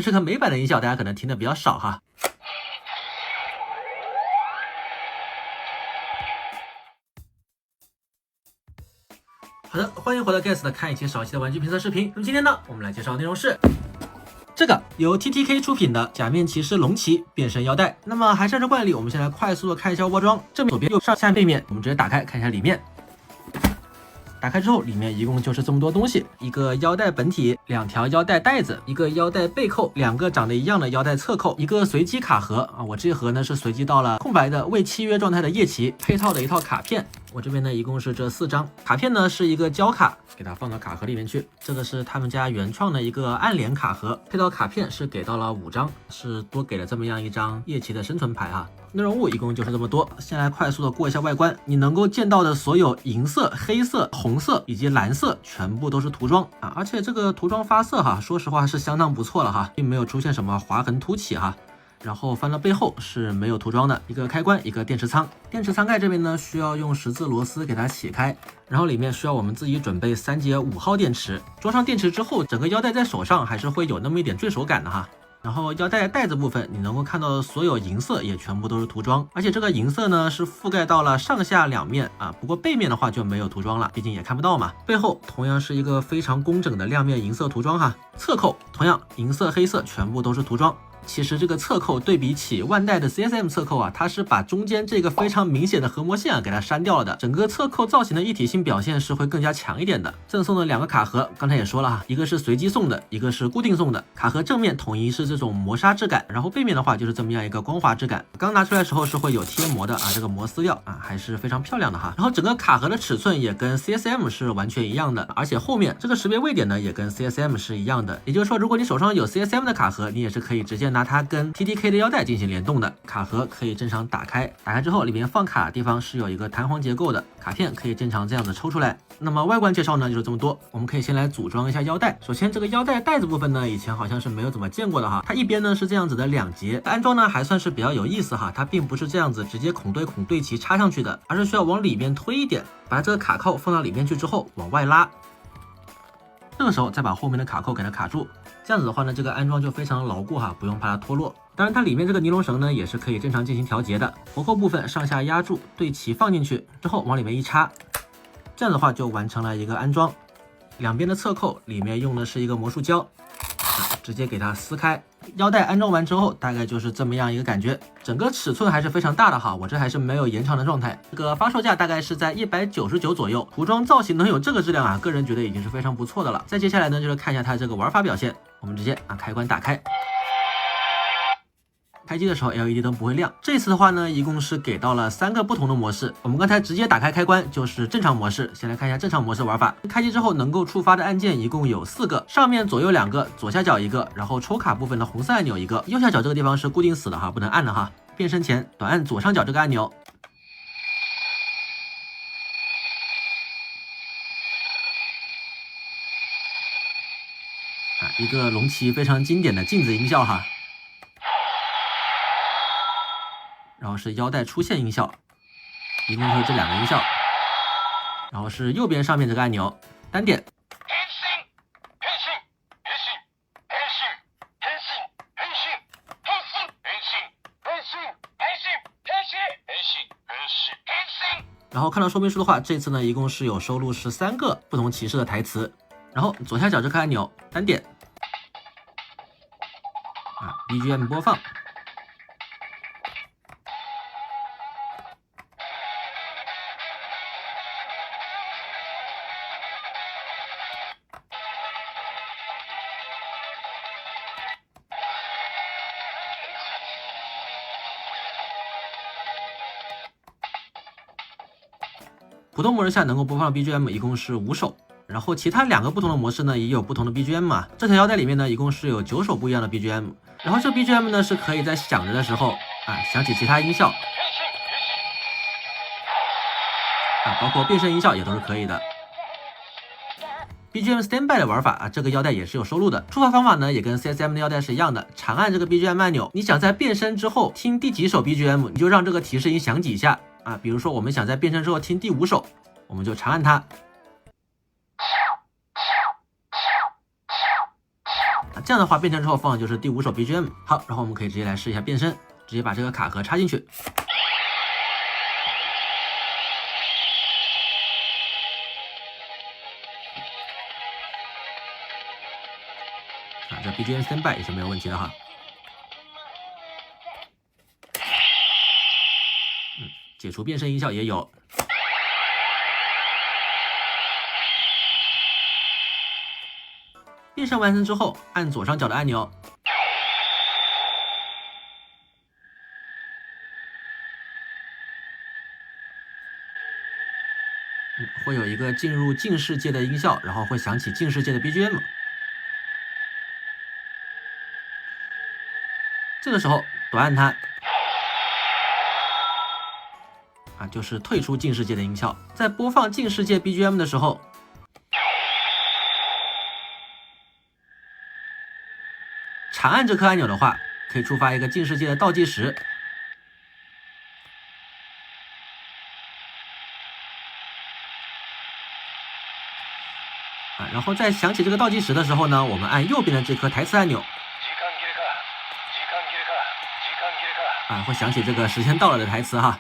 这个美版的音效大家可能听的比较少哈。好的，欢迎回到 Guess 的看一期少一期的玩具评测视频。那么今天呢，我们来介绍的内容是这个由 TTK 出品的假面骑士龙骑变身腰带。那么还是按照惯例，我们先来快速的看一下包装，正面、左边、右上下背面，我们直接打开看一下里面。打开之后，里面一共就是这么多东西：一个腰带本体，2条腰带带子，一个腰带背扣，2个长得一样的腰带侧扣，一个随机卡盒啊。我这盒呢是随机到了空白的未契约状态的夜骑，配套的一套卡片。我这边呢一共是这4张卡片呢，是一个胶卡，给它放到卡盒里面去。这个是他们家原创的一个暗联卡盒，配套卡片是给到了5张，是多给了这么样一张夜骑的生存牌啊。内容物一共就是这么多，先来快速的过一下外观。你能够见到的所有银色、黑色、红色以及蓝色，全部都是涂装啊！而且这个涂装发色哈，说实话是相当不错了哈，并没有出现什么划痕凸起哈。然后翻到背后是没有涂装的，一个开关，一个电池仓。电池仓盖这边呢，需要用10字螺丝给它起开，然后里面需要我们自己准备3节5号电池。装上电池之后，整个腰带在手上还是会有那么一点坠手感的哈。然后腰带带子部分，你能够看到的所有银色也全部都是涂装，而且这个银色呢是覆盖到了上下2面啊，不过背面的话就没有涂装了，毕竟也看不到嘛。背后同样是一个非常工整的亮面银色涂装哈，侧扣同样银色、黑色全部都是涂装。其实这个侧扣对比起万代的 CSM 侧扣啊，它是把中间这个非常明显的合模线给它删掉了的，整个侧扣造型的一体性表现是会更加强一点的。赠送的2个卡盒，刚才也说了哈，一个是随机送的，一个是固定送的。卡盒正面统一是这种磨砂质感，然后背面的话就是这么样一个光滑质感。刚拿出来的时候是会有贴膜的啊，这个膜撕掉啊，还是非常漂亮的哈。然后整个卡盒的尺寸也跟 CSM 是完全一样的，而且后面这个识别位点呢也跟 CSM 是一样的。也就是说，如果你手上有 CSM 的卡盒，你也是可以直接拿它跟 TTK 的腰带进行联动的。卡盒可以正常打开，打开之后里面放卡的地方是有一个弹簧结构的，卡片可以正常这样子抽出来。那么外观介绍呢就是这么多，我们可以先来组装一下腰带。首先这个腰带带子部分呢，以前好像是没有怎么见过的哈，它一边呢是这样子的2节，安装呢还算是比较有意思哈，它并不是这样子直接孔对孔对齐插上去的，而是需要往里面推一点，把这个卡扣放到里面去之后往外拉，这个时候再把后面的卡扣给它卡住。这样子的话呢，这个安装就非常牢固哈，不用怕它脱落。当然它里面这个尼龙绳呢也是可以正常进行调节的，活扣部分上下压住，对齐放进去之后往里面一插，这样的话就完成了一个安装。2边的侧扣里面用的是一个魔术胶，直接给它撕开。腰带安装完之后大概就是这么样一个感觉，整个尺寸还是非常大的哈，我这还是没有延长的状态。这个发售价大概是在199左右，涂装造型能有这个质量啊，个人觉得已经是非常不错的了。再接下来呢就是看一下它这个玩法表现，我们直接开关打开。开机的时候 LED 灯不会亮，这次的话呢一共是给到了3个不同的模式。我们刚才直接打开开关就是正常模式，先来看一下正常模式玩法。开机之后能够触发的按键一共有4个，上面左右2个，左下角1个，然后抽卡部分的红色按钮1个，右下角这个地方是固定死的哈，不能按的哈。变身前短按左上角这个按钮，一个龙骑非常经典的镜子音效哈。然后是腰带出现音效，一共就是这2个音效。然后是右边上面这个按钮，单点。然后看到说明书的话，这次呢一共是有收录13个不同骑士的台词。然后左下角这个按钮单点，BGM 播放。普通模式下能够播放的 BGM 一共是5首，然后其他2个不同的模式呢也有不同的 BGM 嘛。这条腰带里面呢一共是有9首不一样的 BGM， 然后这 BGM 呢是可以在响着的时候响起其他音效包括变身音效也都是可以的。BGM Standby 的玩法这个腰带也是有收录的。触发方法呢也跟 CSM 的腰带是一样的，长按这个 BGM 按钮，你想在变身之后听第几首 BGM， 你就让这个提示音响几下比如说我们想在变身之后听第5首，我们就长按它。这样的话变身之后放的就是第5首 BGM。好，然后我们可以直接来试一下变身，直接把这个卡盒插进去。这 BGM standby 也是没有问题的哈。解除变身音效也有。变身完成之后，按左上角的按钮，会有一个进入镜世界的音效，然后会响起镜世界的 BGM。这个时候短按它，就是退出镜世界的音效。在播放镜世界 BGM 的时候，长按这颗按钮的话，可以触发一个镜世界的倒计时。然后在响起这个倒计时的时候呢，我们按右边的这颗台词按钮。会响起这个时间到了的台词哈。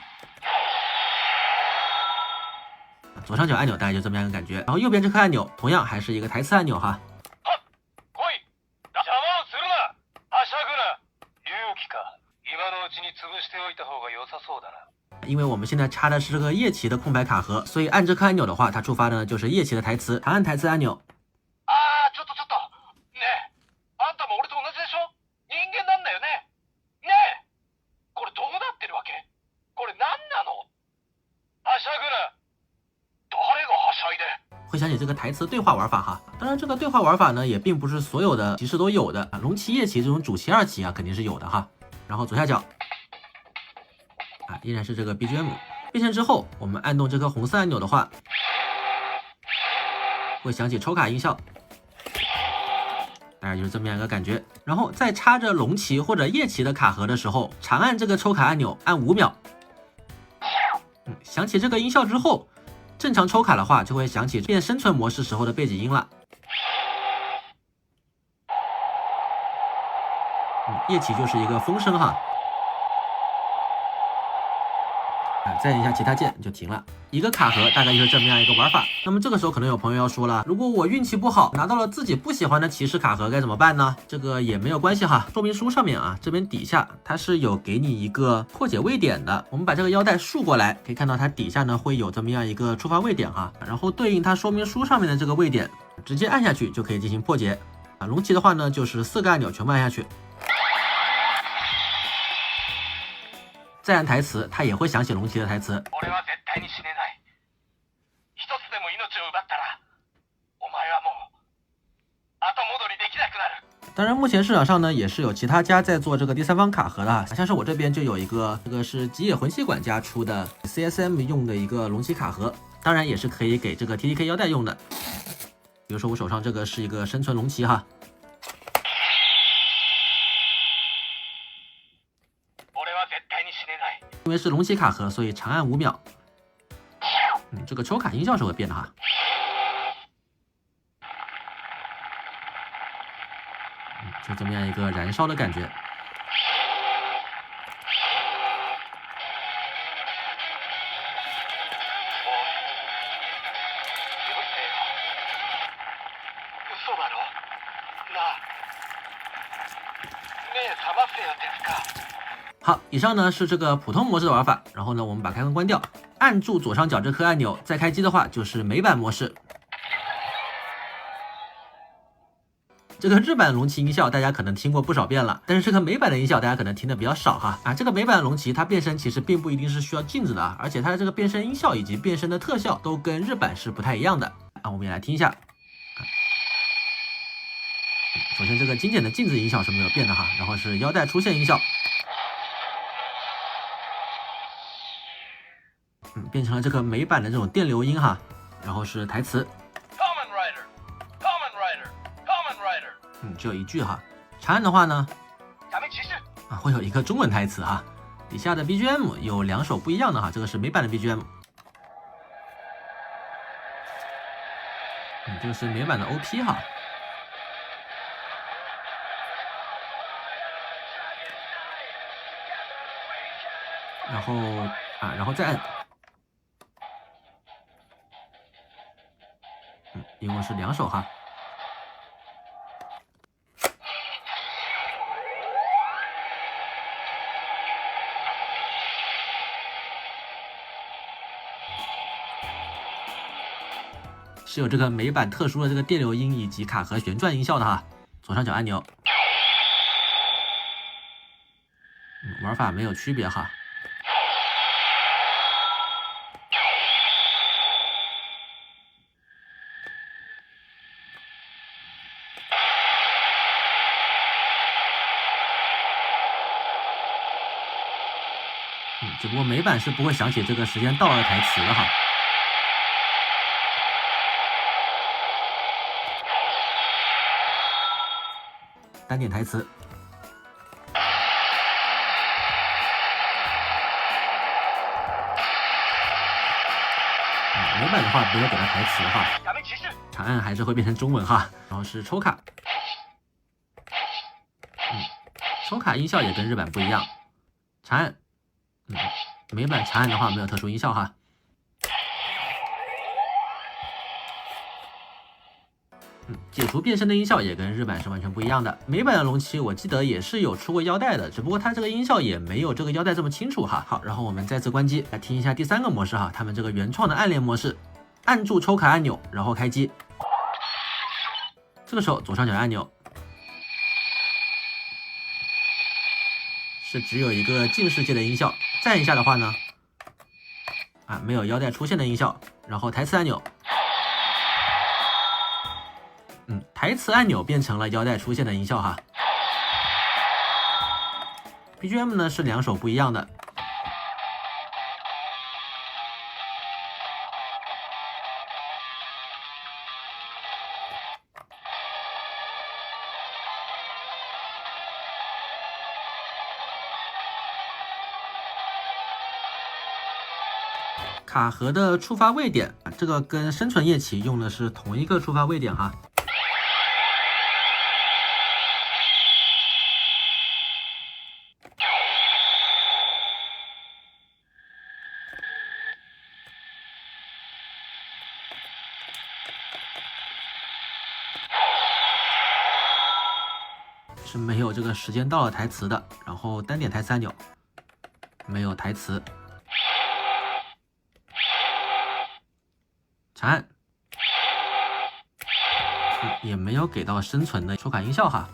左上角按钮大概就这么样一个感觉，然后右边这颗按钮同样还是一个台词按钮哈。因为我们现在插的是这个夜骑的空白卡盒，所以按这颗按钮的话，它触发的呢就是夜骑的台词。长按台词按钮。会想起这个台词对话玩法哈，当然这个对话玩法呢也并不是所有的骑士都有的龙骑、夜骑这种主骑、二骑肯定是有的哈。然后左下角依然是这个 BGM。变身之后，我们按动这颗红色按钮的话，会响起抽卡音效，大概就是这么样一个感觉。然后在插着龙骑或者夜骑的卡盒的时候，长按这个抽卡按钮，按5秒。响起这个音效之后，正常抽卡的话就会响起变生存模式时候的背景音了。夜骑就是一个风声哈。再按一下其他键就停了。一个卡盒大概就是这么样一个玩法。那么这个时候可能有朋友要说了，如果我运气不好拿到了自己不喜欢的骑士卡盒该怎么办呢？这个也没有关系哈。说明书上面这边底下它是有给你一个破解位点的。我们把这个腰带竖过来，可以看到它底下呢会有这么样一个触发位点哈，然后对应它说明书上面的这个位点，直接按下去就可以进行破解。龙骑的话呢就是4个按钮全部按下去。再按台词，它也会响起龙骑的台词。当然，目前市场上呢也是有其他家在做这个第三方卡盒的，像是我这边就有一个，这个是吉野魂系管家出的 CSM 用的一个龙骑卡盒，当然也是可以给这个 TTK 腰带用的。比如说我手上这个是一个生存龙骑哈。因为是龙骑卡盒，所以长按5秒。这个抽卡音效是会变的哈。就这么样一个燃烧的感觉。好，以上呢是这个普通模式的玩法。然后呢，我们把开关关掉，按住左上角这颗按钮，再开机的话就是美版模式。这个日版龙骑音效大家可能听过不少遍了，但是这个美版的音效大家可能听的比较少哈。这个美版龙骑它变身其实并不一定是需要镜子的而且它的这个变身音效以及变身的特效都跟日版是不太一样的我们也来听一下。首先这个经典的镜子音效是没有变的哈，然后是腰带出现音效。变成了这个美版的这种电流音哈，然后是台词。只有一句哈。长按的话呢，会有一个中文台词哈。底下的 BGM 有2首不一样的哈，这个是美版的 BGM，这个是美版的 OP 哈。然后再按，一共是2手哈。是有这个美版特殊的这个电流音以及卡盒旋转音效的哈。左上角按钮，玩法没有区别哈。只不过美版是不会响起这个时间到了的台词的哈。单点台词。美版的话没有给它台词哈，长按还是会变成中文哈。然后是抽卡，抽卡音效也跟日版不一样，长按。美版长按的话没有特殊音效哈。解除变身的音效也跟日版是完全不一样的。美版的龙骑我记得也是有出过腰带的，只不过它这个音效也没有这个腰带这么清楚哈。好，然后我们再次关机，来听一下第3个模式哈，他们这个原创的暗恋模式，按住抽卡按钮，然后开机。这个时候左上角按钮是只有一个近世界的音效。再按一下的话呢，没有腰带出现的音效，然后台词按钮，台词按钮变成了腰带出现的音效哈。BGM 呢是2首不一样的。卡盒的触发位点，这个跟生存夜骑用的是同一个触发位点哈。是没有这个时间到了台词的，然后单点台词按钮，没有台词。长按，也没有给到生存的抽卡音效哈。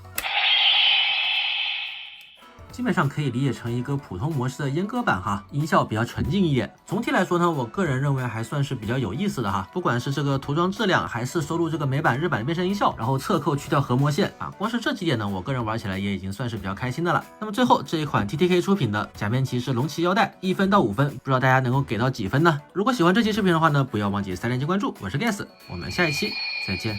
基本上可以理解成一个普通模式的阉割版哈，音效比较纯净一点。总体来说呢，我个人认为还算是比较有意思的哈。不管是这个涂装质量，还是收录这个美版、日版的变身音效，然后侧扣去掉核模线光是这几点呢，我个人玩起来也已经算是比较开心的了。那么最后这一款 TTK 出品的假面骑士龙骑腰带，1分到5分，不知道大家能够给到几分呢？如果喜欢这期视频的话呢，不要忘记3连击关注。我是 Gas， 我们下一期再见。